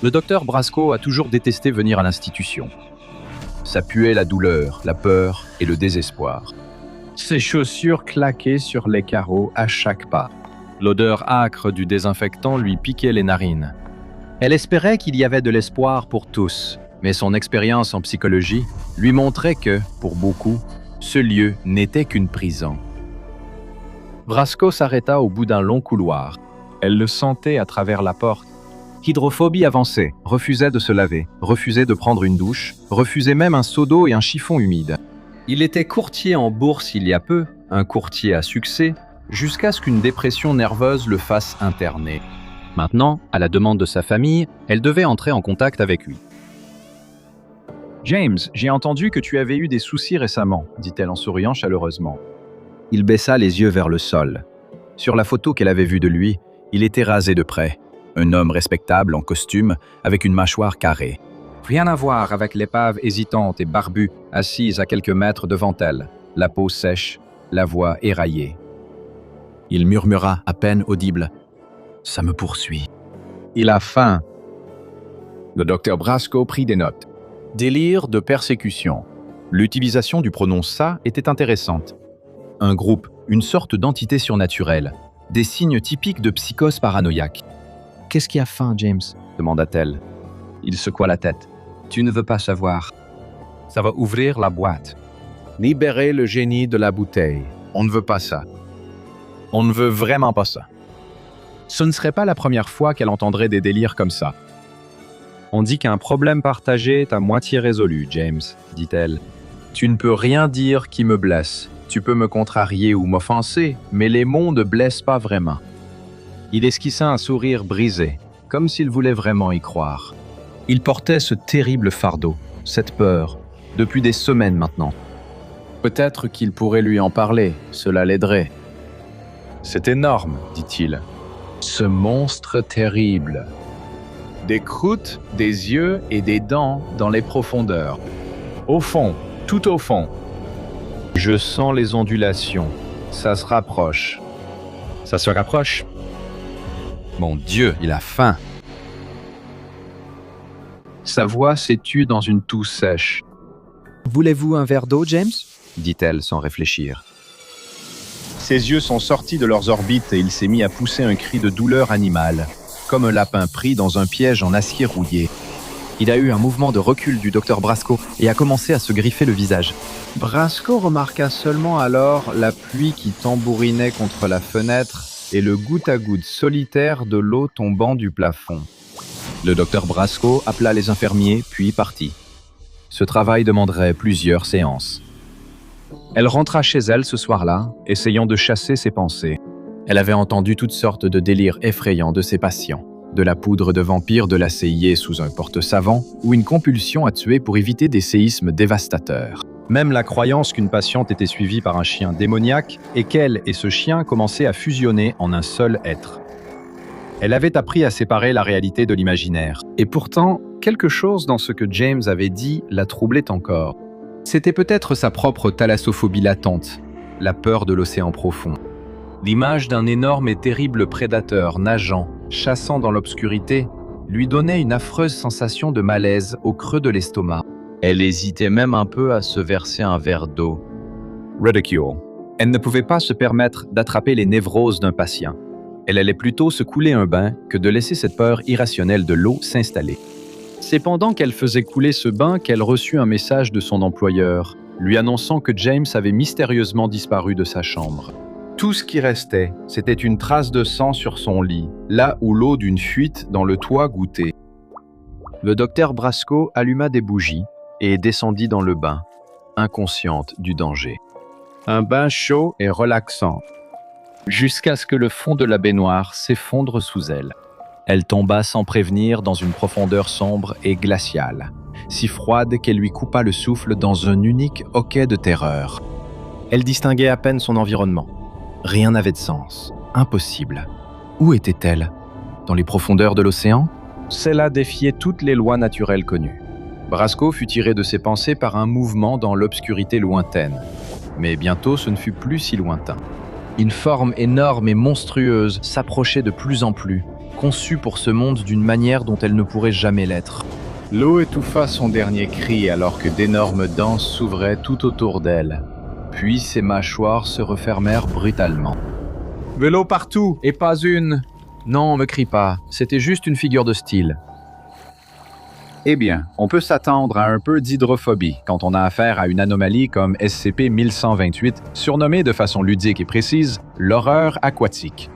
Le docteur Brasco a toujours détesté venir à l'institution. Ça puait la douleur, la peur et le désespoir. Ses chaussures claquaient sur les carreaux à chaque pas. L'odeur âcre du désinfectant lui piquait les narines. Elle espérait qu'il y avait de l'espoir pour tous, mais son expérience en psychologie lui montrait que, pour beaucoup, ce lieu n'était qu'une prison. Brasco s'arrêta au bout d'un long couloir. Elle le sentait à travers la porte. Hydrophobie avançait, refusait de se laver, refusait de prendre une douche, refusait même un seau d'eau et un chiffon humide. Il était courtier en bourse il y a peu, un courtier à succès, jusqu'à ce qu'une dépression nerveuse le fasse interner. Maintenant, à la demande de sa famille, elle devait entrer en contact avec lui. « James, j'ai entendu que tu avais eu des soucis récemment, » dit-elle en souriant chaleureusement. Il baissa les yeux vers le sol. Sur la photo qu'elle avait vue de lui, il était rasé de près. Un homme respectable en costume, avec une mâchoire carrée. Rien à voir avec l'épave hésitante et barbue, assise à quelques mètres devant elle, la peau sèche, la voix éraillée. Il murmura à peine audible. « Ça me poursuit. Il a faim. » Le docteur Brasco prit des notes. Délire de persécution. L'utilisation du pronom « ça » était intéressante. Un groupe, une sorte d'entité surnaturelle. Des signes typiques de psychose paranoïaque. « Qu'est-ce qui a faim, James ?» demanda-t-elle. Il secoua la tête. « Tu ne veux pas savoir. Ça va ouvrir la boîte. Libérer le génie de la bouteille. On ne veut pas ça. On ne veut vraiment pas ça. » Ce ne serait pas la première fois qu'elle entendrait des délires comme ça. « On dit qu'un problème partagé est à moitié résolu, James, » dit-elle. « Tu ne peux rien dire qui me blesse. Tu peux me contrarier ou m'offenser, mais les mots ne blessent pas vraiment. » Il esquissa un sourire brisé, comme s'il voulait vraiment y croire. Il portait ce terrible fardeau, cette peur, depuis des semaines maintenant. Peut-être qu'il pourrait lui en parler, cela l'aiderait. « C'est énorme, » dit-il. « Ce monstre terrible. Des croûtes, des yeux et des dents dans les profondeurs. Au fond, tout au fond. Je sens les ondulations. Ça se rapproche. Ça se rapproche. Mon Dieu, il a faim. » Sa voix s'est tue dans une toux sèche. « Voulez-vous un verre d'eau, James ?» dit-elle sans réfléchir. Ses yeux sont sortis de leurs orbites et il s'est mis à pousser un cri de douleur animale, comme un lapin pris dans un piège en acier rouillé. Il a eu un mouvement de recul du docteur Brasco et a commencé à se griffer le visage. Brasco remarqua seulement alors la pluie qui tambourinait contre la fenêtre et le goutte-à-goutte solitaire de l'eau tombant du plafond. Le docteur Brasco appela les infirmiers, puis partit. Ce travail demanderait plusieurs séances. Elle rentra chez elle ce soir-là, essayant de chasser ses pensées. Elle avait entendu toutes sortes de délires effrayants de ses patients. De la poudre de vampire de la CIA sous un porte-savant ou une compulsion à tuer pour éviter des séismes dévastateurs. Même la croyance qu'une patiente était suivie par un chien démoniaque et qu'elle et ce chien commençaient à fusionner en un seul être. Elle avait appris à séparer la réalité de l'imaginaire. Et pourtant, quelque chose dans ce que James avait dit la troublait encore. C'était peut-être sa propre thalassophobie latente, la peur de l'océan profond. L'image d'un énorme et terrible prédateur nageant, chassant dans l'obscurité, lui donnait une affreuse sensation de malaise au creux de l'estomac. Elle hésitait même un peu à se verser un verre d'eau. Ridicule. Elle ne pouvait pas se permettre d'attraper les névroses d'un patient. Elle allait plutôt se couler un bain que de laisser cette peur irrationnelle de l'eau s'installer. C'est pendant qu'elle faisait couler ce bain qu'elle reçut un message de son employeur, lui annonçant que James avait mystérieusement disparu de sa chambre. Tout ce qui restait, c'était une trace de sang sur son lit, là où l'eau d'une fuite dans le toit goûtait. Le docteur Brasco alluma des bougies et descendit dans le bain, inconsciente du danger. Un bain chaud et relaxant, jusqu'à ce que le fond de la baignoire s'effondre sous elle. Elle tomba sans prévenir dans une profondeur sombre et glaciale, si froide qu'elle lui coupa le souffle dans un unique hoquet de terreur. Elle distinguait à peine son environnement. Rien n'avait de sens. Impossible. Où était-elle? Dans les profondeurs de l'océan? Cela défiait toutes les lois naturelles connues. Brasco fut tiré de ses pensées par un mouvement dans l'obscurité lointaine. Mais bientôt, ce ne fut plus si lointain. Une forme énorme et monstrueuse s'approchait de plus en plus, conçue pour ce monde d'une manière dont elle ne pourrait jamais l'être. L'eau étouffa son dernier cri alors que d'énormes dents s'ouvraient tout autour d'elle. Puis ses mâchoires se refermèrent brutalement. « Vélo partout, et pas une !» « Non, me crie pas, c'était juste une figure de style. » Eh bien, on peut s'attendre à un peu d'hydrophobie quand on a affaire à une anomalie comme SCP-1128, surnommée de façon ludique et précise « l'horreur aquatique ».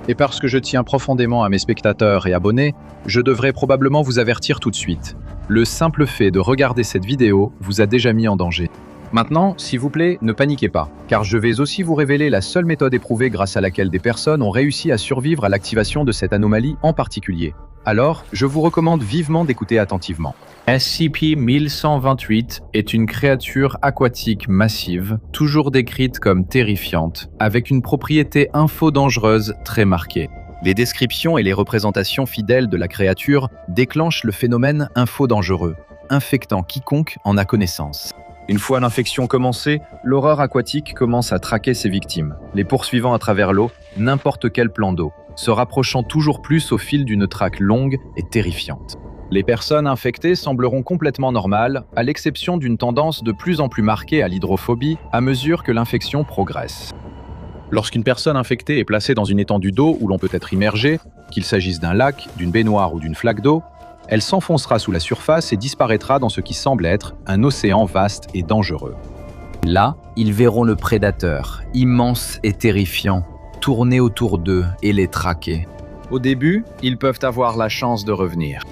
Et parce que je tiens profondément à mes spectateurs et abonnés, je devrais probablement vous avertir tout de suite. Le simple fait de regarder cette vidéo vous a déjà mis en danger. Maintenant, s'il vous plaît, ne paniquez pas, car je vais aussi vous révéler la seule méthode éprouvée grâce à laquelle des personnes ont réussi à survivre à l'activation de cette anomalie en particulier. Alors, je vous recommande vivement d'écouter attentivement. SCP-1128 est une créature aquatique massive, toujours décrite comme terrifiante, avec une propriété info-dangereuse très marquée. Les descriptions et les représentations fidèles de la créature déclenchent le phénomène info-dangereux, infectant quiconque en a connaissance. Une fois l'infection commencée, l'horreur aquatique commence à traquer ses victimes, les poursuivant à travers l'eau, n'importe quel plan d'eau, se rapprochant toujours plus au fil d'une traque longue et terrifiante. Les personnes infectées sembleront complètement normales, à l'exception d'une tendance de plus en plus marquée à l'hydrophobie à mesure que l'infection progresse. Lorsqu'une personne infectée est placée dans une étendue d'eau où l'on peut être immergé, qu'il s'agisse d'un lac, d'une baignoire ou d'une flaque d'eau, elle s'enfoncera sous la surface et disparaîtra dans ce qui semble être un océan vaste et dangereux. Là, ils verront le prédateur, immense et terrifiant, tourner autour d'eux et les traquer. Au début, ils peuvent avoir la chance de revenir.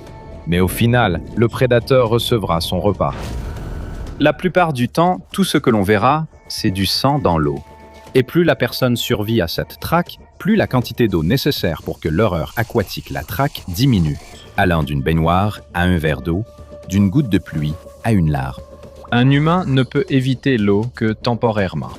Mais au final, le prédateur recevra son repas. La plupart du temps, tout ce que l'on verra, c'est du sang dans l'eau. Et plus la personne survit à cette traque, plus la quantité d'eau nécessaire pour que l'horreur aquatique la traque diminue, allant d'une baignoire à un verre d'eau, d'une goutte de pluie à une larme. Un humain ne peut éviter l'eau que temporairement.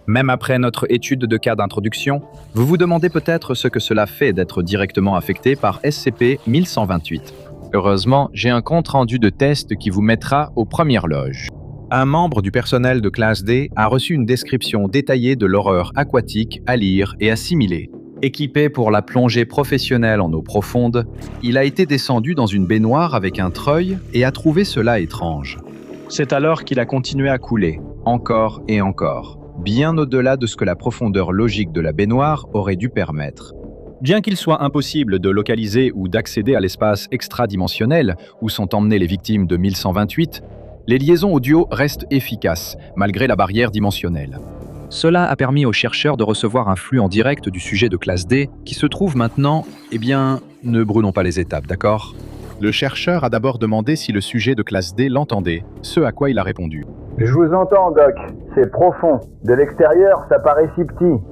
Même après notre étude de cas d'introduction, vous vous demandez peut-être ce que cela fait d'être directement affecté par SCP-1128. Heureusement, j'ai un compte-rendu de test qui vous mettra aux premières loges. Un membre du personnel de classe D a reçu une description détaillée de l'horreur aquatique à lire et assimiler. Équipé pour la plongée professionnelle en eau profonde, il a été descendu dans une baignoire avec un treuil et a trouvé cela étrange. C'est alors qu'il a continué à couler, encore et encore, bien au-delà de ce que la profondeur logique de la baignoire aurait dû permettre. Bien qu'il soit impossible de localiser ou d'accéder à l'espace extradimensionnel où sont emmenées les victimes de 1128, les liaisons audio restent efficaces, malgré la barrière dimensionnelle. Cela a permis aux chercheurs de recevoir un flux en direct du sujet de classe D qui se trouve maintenant, ne brûlons pas les étapes, d'accord ? Le chercheur a d'abord demandé si le sujet de classe D l'entendait, ce à quoi il a répondu. Je vous entends, Doc. C'est profond. De l'extérieur, ça paraît si petit.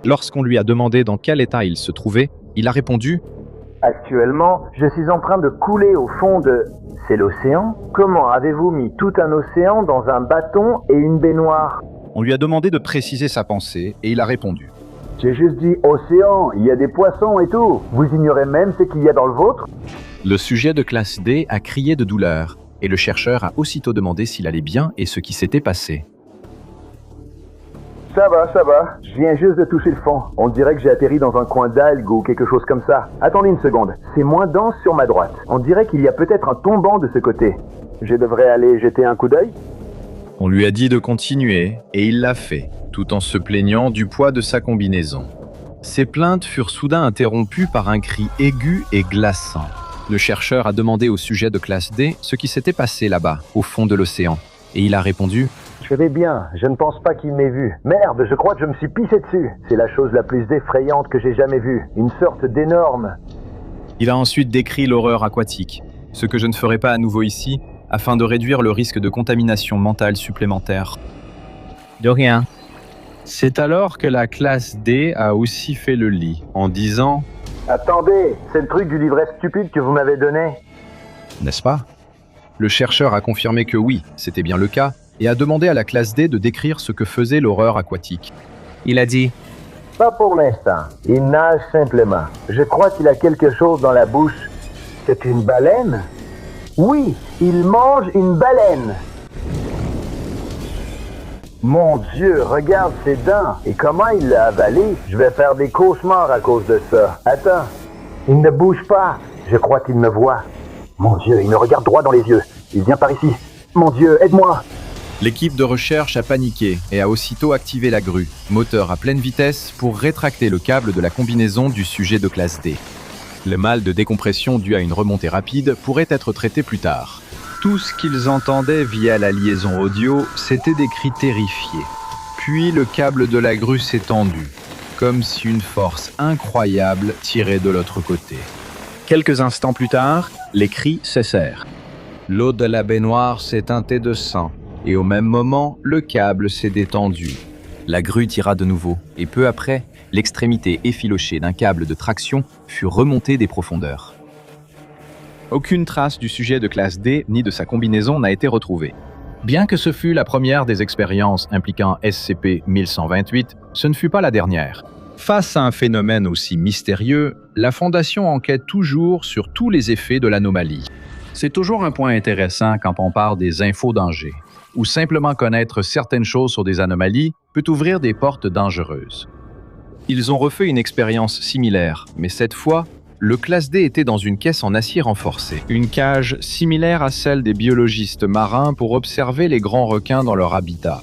Lorsqu'on lui a demandé dans quel état il se trouvait, il a répondu « Actuellement, je suis en train de couler au fond de... C'est l'océan ? Comment avez-vous mis tout un océan dans un bâton et une baignoire ?» On lui a demandé de préciser sa pensée et il a répondu. « J'ai juste dit océan, il y a des poissons et tout. Vous ignorez même ce qu'il y a dans le vôtre ?» Le sujet de classe D a crié de douleur et le chercheur a aussitôt demandé s'il allait bien et ce qui s'était passé. Ça va. Je viens juste de toucher le fond. On dirait que j'ai atterri dans un coin d'algues ou quelque chose comme ça. Attendez une seconde. C'est moins dense sur ma droite. On dirait qu'il y a peut-être un tombant de ce côté. Je devrais aller jeter un coup d'œil ? On lui a dit de continuer et il l'a fait, tout en se plaignant du poids de sa combinaison. Ses plaintes furent soudain interrompues par un cri aigu et glaçant. Le chercheur a demandé au sujet de classe D ce qui s'était passé là-bas, au fond de l'océan, et il a répondu « Je vais bien, je ne pense pas qu'il m'ait vu. Merde, je crois que je me suis pissé dessus. C'est la chose la plus effrayante que j'ai jamais vue. Une sorte d'énorme... » Il a ensuite décrit l'horreur aquatique, ce que je ne ferai pas à nouveau ici, afin de réduire le risque de contamination mentale supplémentaire. De rien. C'est alors que la classe D a aussi fait le lit, en disant « Attendez, c'est le truc du livret stupide que vous m'avez donné. » N'est-ce pas ? Le chercheur a confirmé que oui, c'était bien le cas, et a demandé à la classe D de décrire ce que faisait l'horreur aquatique. Il a dit « Pas pour l'instant. Il nage simplement. Je crois qu'il a quelque chose dans la bouche. C'est une baleine ? Oui, il mange une baleine. » Mon Dieu, regarde ses dents. Et comment il l'a avalé? Je vais faire des cauchemars à cause de ça. Attends. Il ne bouge pas. Je crois qu'il me voit. Mon Dieu, il me regarde droit dans les yeux. Il vient par ici. Mon Dieu, aide-moi. L'équipe de recherche a paniqué et a aussitôt activé la grue, moteur à pleine vitesse, pour rétracter le câble de la combinaison du sujet de classe D. Le mal de décompression dû à une remontée rapide pourrait être traité plus tard. Tout ce qu'ils entendaient via la liaison audio, c'était des cris terrifiés. Puis le câble de la grue s'est tendu, comme si une force incroyable tirait de l'autre côté. Quelques instants plus tard, les cris cessèrent. L'eau de la baignoire s'est teintée de sang, et au même moment, le câble s'est détendu. La grue tira de nouveau, et peu après, l'extrémité effilochée d'un câble de traction fut remontée des profondeurs. Aucune trace du sujet de classe D ni de sa combinaison n'a été retrouvée. Bien que ce fût la première des expériences impliquant SCP-1128, ce ne fut pas la dernière. Face à un phénomène aussi mystérieux, la Fondation enquête toujours sur tous les effets de l'anomalie. C'est toujours un point intéressant quand on parle des infodangers, ou simplement connaître certaines choses sur des anomalies peut ouvrir des portes dangereuses. Ils ont refait une expérience similaire, mais cette fois, le classe D était dans une caisse en acier renforcé, une cage similaire à celle des biologistes marins pour observer les grands requins dans leur habitat.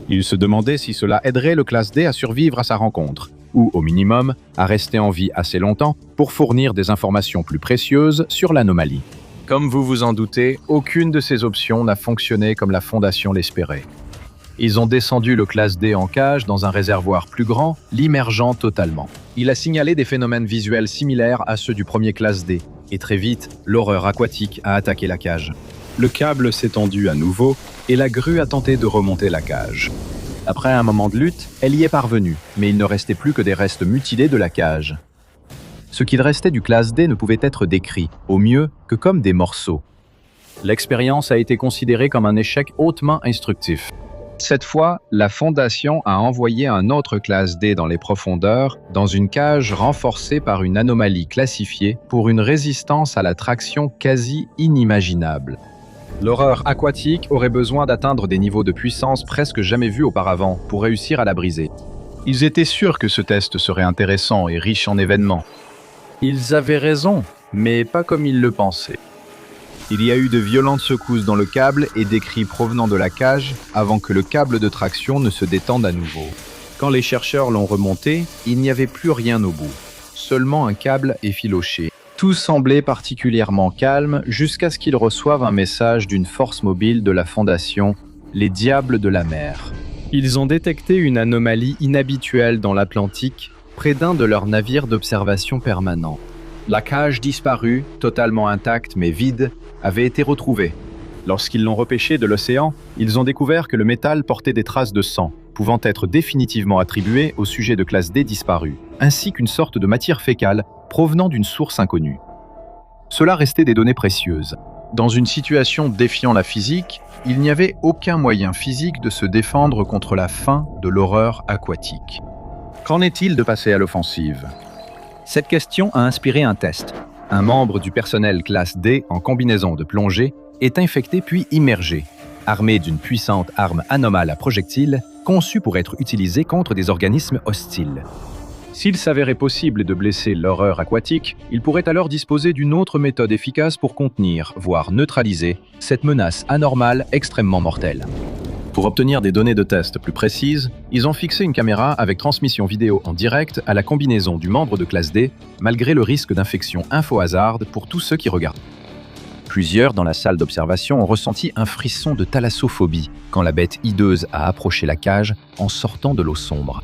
Ils se demandaient si cela aiderait le classe D à survivre à sa rencontre, ou au minimum, à rester en vie assez longtemps pour fournir des informations plus précieuses sur l'anomalie. Comme vous vous en doutez, aucune de ces options n'a fonctionné comme la Fondation l'espérait. Ils ont descendu le classe D en cage dans un réservoir plus grand, l'immergeant totalement. Il a signalé des phénomènes visuels similaires à ceux du premier classe D, et très vite, l'horreur aquatique a attaqué la cage. Le câble s'est tendu à nouveau, et la grue a tenté de remonter la cage. Après un moment de lutte, elle y est parvenue, mais il ne restait plus que des restes mutilés de la cage. Ce qu'il restait du classe D ne pouvait être décrit, au mieux, que comme des morceaux. L'expérience a été considérée comme un échec hautement instructif. Cette fois, la Fondation a envoyé un autre classe D dans les profondeurs, dans une cage renforcée par une anomalie classifiée pour une résistance à la traction quasi inimaginable. L'horreur aquatique aurait besoin d'atteindre des niveaux de puissance presque jamais vus auparavant pour réussir à la briser. Ils étaient sûrs que ce test serait intéressant et riche en événements. Ils avaient raison, mais pas comme ils le pensaient. Il y a eu de violentes secousses dans le câble et des cris provenant de la cage avant que le câble de traction ne se détende à nouveau. Quand les chercheurs l'ont remonté, il n'y avait plus rien au bout, seulement un câble effiloché. Tout semblait particulièrement calme jusqu'à ce qu'ils reçoivent un message d'une force mobile de la Fondation, les Diables de la mer. Ils ont détecté une anomalie inhabituelle dans l'Atlantique, près d'un de leurs navires d'observation permanent. La cage disparue, totalement intacte mais vide, avait été retrouvée. Lorsqu'ils l'ont repêchée de l'océan, ils ont découvert que le métal portait des traces de sang, pouvant être définitivement attribuées au sujet de classe D disparu, ainsi qu'une sorte de matière fécale provenant d'une source inconnue. Cela restait des données précieuses. Dans une situation défiant la physique, il n'y avait aucun moyen physique de se défendre contre la fin de l'horreur aquatique. Qu'en est-il de passer à l'offensive ? Cette question a inspiré un test. Un membre du personnel classe D en combinaison de plongée est infecté puis immergé, armé d'une puissante arme anomale à projectiles conçue pour être utilisée contre des organismes hostiles. S'il s'avérait possible de blesser l'horreur aquatique, il pourrait alors disposer d'une autre méthode efficace pour contenir, voire neutraliser, cette menace anormale extrêmement mortelle. Pour obtenir des données de test plus précises, ils ont fixé une caméra avec transmission vidéo en direct à la combinaison du membre de classe D, malgré le risque d'infection info-hasard pour tous ceux qui regardent. Plusieurs dans la salle d'observation ont ressenti un frisson de thalassophobie quand la bête hideuse a approché la cage en sortant de l'eau sombre.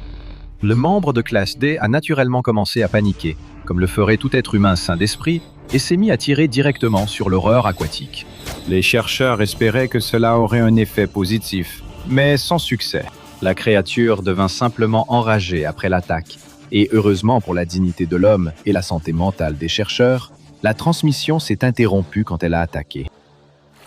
Le membre de classe D a naturellement commencé à paniquer, comme le ferait tout être humain sain d'esprit, et s'est mis à tirer directement sur l'horreur aquatique. Les chercheurs espéraient que cela aurait un effet positif, mais sans succès. La créature devint simplement enragée après l'attaque, et heureusement pour la dignité de l'homme et la santé mentale des chercheurs, la transmission s'est interrompue quand elle a attaqué.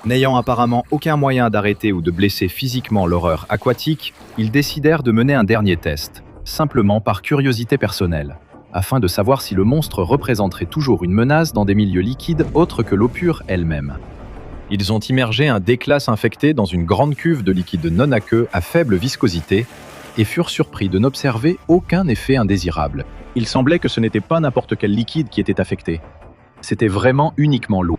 N'ayant apparemment aucun moyen d'arrêter ou de blesser physiquement l'horreur aquatique, ils décidèrent de mener un dernier test, simplement par curiosité personnelle, afin de savoir si le monstre représenterait toujours une menace dans des milieux liquides autres que l'eau pure elle-même. Ils ont immergé un D-class infecté dans une grande cuve de liquide non aqueux à faible viscosité et furent surpris de n'observer aucun effet indésirable. Il semblait que ce n'était pas n'importe quel liquide qui était affecté. C'était vraiment uniquement l'eau.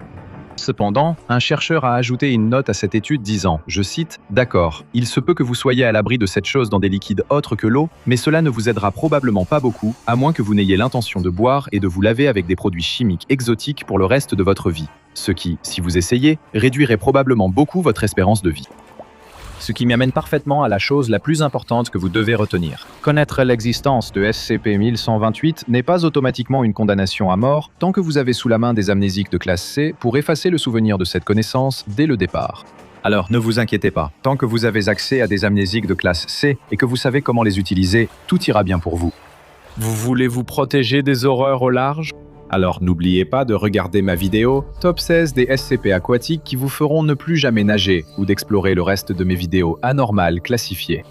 Cependant, un chercheur a ajouté une note à cette étude disant, je cite, « D'accord, il se peut que vous soyez à l'abri de cette chose dans des liquides autres que l'eau, mais cela ne vous aidera probablement pas beaucoup, à moins que vous n'ayez l'intention de boire et de vous laver avec des produits chimiques exotiques pour le reste de votre vie. Ce qui, si vous essayez, réduirait probablement beaucoup votre espérance de vie. » Ce qui m'amène parfaitement à la chose la plus importante que vous devez retenir. Connaître l'existence de SCP-1128 n'est pas automatiquement une condamnation à mort tant que vous avez sous la main des amnésiques de classe C pour effacer le souvenir de cette connaissance dès le départ. Alors ne vous inquiétez pas, tant que vous avez accès à des amnésiques de classe C et que vous savez comment les utiliser, tout ira bien pour vous. Vous voulez vous protéger des horreurs au large ? Alors n'oubliez pas de regarder ma vidéo Top 16 des SCP aquatiques qui vous feront ne plus jamais nager ou d'explorer le reste de mes vidéos anormales classifiées.